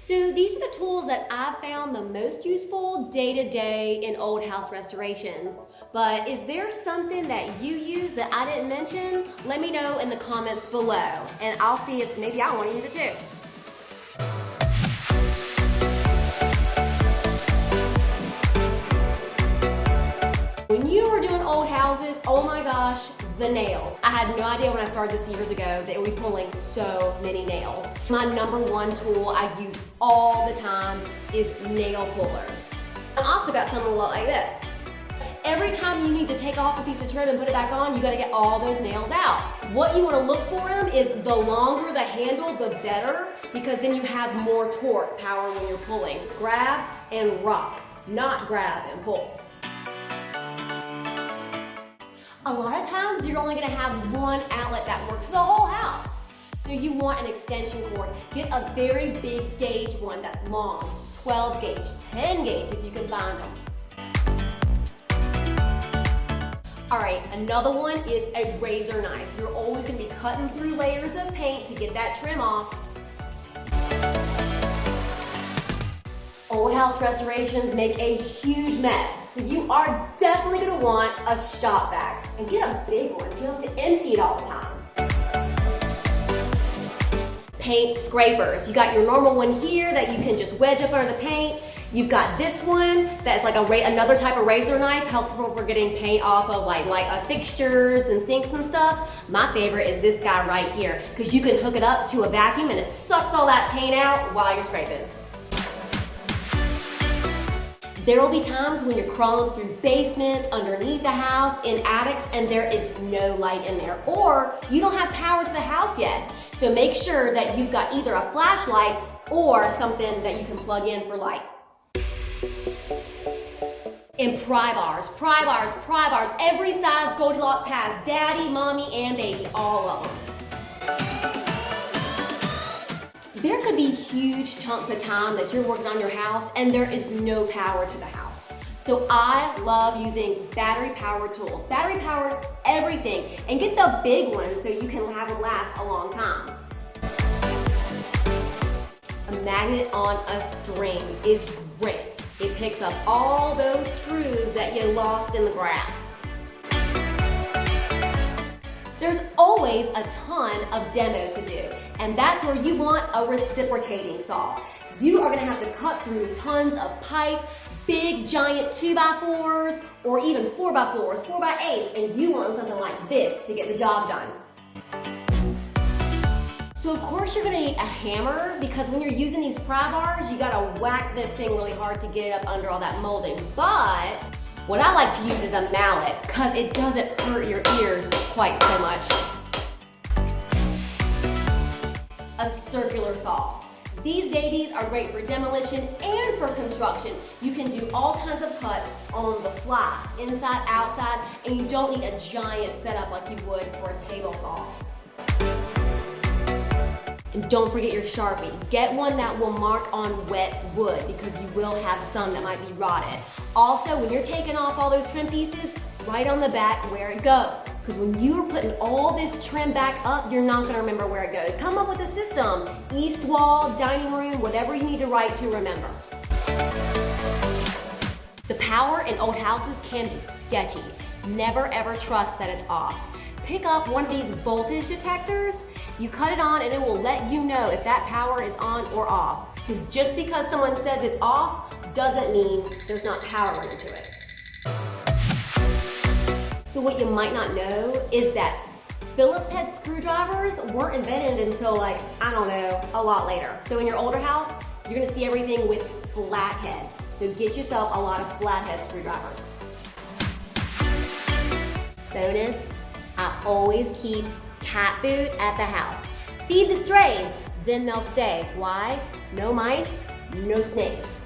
So these are the tools that I found the most useful day-to-day in old house restorations. But is there something that you use that I didn't mention? Let me know in the comments below, and I'll see if maybe I want to use it too. When you were doing old houses, oh my gosh, the nails. I had no idea when I started this years ago that it would be pulling so many nails. My number one tool I use all the time is nail pullers. I also got something a lot like this. Every time you need to take off a piece of trim and put it back on, you gotta get all those nails out. What you wanna look for in them is the longer the handle, the better, because then you have more torque power when you're pulling. Grab and rock, not grab and pull. A lot of times you're only gonna have one outlet that works for the whole house. So you want an extension cord. Get a very big gauge one that's long, 12 gauge, 10 gauge if you can find them. All right, another one is a razor knife. You're always gonna be cutting through layers of paint to get that trim off. Old house restorations make a huge mess, so you are definitely gonna want a shop vac. And get a big one so you don't have to empty it all the time. Paint scrapers. You got your normal one here that you can just wedge up under the paint. You've got this one that's like another type of razor knife, helpful for getting paint off of like fixtures and sinks and stuff. My favorite is this guy right here, because you can hook it up to a vacuum and it sucks all that paint out while you're scraping. There will be times when you're crawling through basements, underneath the house, in attics, and there is no light in there, or you don't have power to the house yet. So make sure that you've got either a flashlight or something that you can plug in for light. And pry bars, every size Goldilocks has, daddy, mommy, and baby, all of them. There could be huge chunks of time that you're working on your house and there is no power to the house. So I love using battery powered tools. Battery powered everything, and get the big ones so you can have them last a long time. A magnet on a string is great. It picks up all those screws that you lost in the grass. There's always a ton of demo to do, and that's where you want a reciprocating saw. You are gonna have to cut through tons of pipe, big giant 2x4s, or even 4x4s, 4x8s, and you want something like this to get the job done. So of course you're gonna need a hammer, because when you're using these pry bars, you gotta whack this thing really hard to get it up under all that molding. But what I like to use is a mallet, because it doesn't hurt your ears quite so much. A circular saw. These babies are great for demolition and for construction. You can do all kinds of cuts on the fly, inside, outside, and you don't need a giant setup like you would for a table saw. And don't forget your Sharpie. Get one that will mark on wet wood, because you will have some that might be rotted. Also, when you're taking off all those trim pieces, write on the back where it goes. Because when you're putting all this trim back up, you're not gonna remember where it goes. Come up with a system. East wall, dining room, whatever you need to write to remember. The power in old houses can be sketchy. Never ever trust that it's off. Pick up one of these voltage detectors. You cut it on and it will let you know if that power is on or off. Because just because someone says it's off doesn't mean there's not power running to it. So what you might not know is that Phillips head screwdrivers weren't invented until I don't know, a lot later. So in your older house, you're gonna see everything with flat heads. So get yourself a lot of flathead screwdrivers. Bonus, I always keep cat food at the house. Feed the strays, then they'll stay. Why? No mice, no snakes.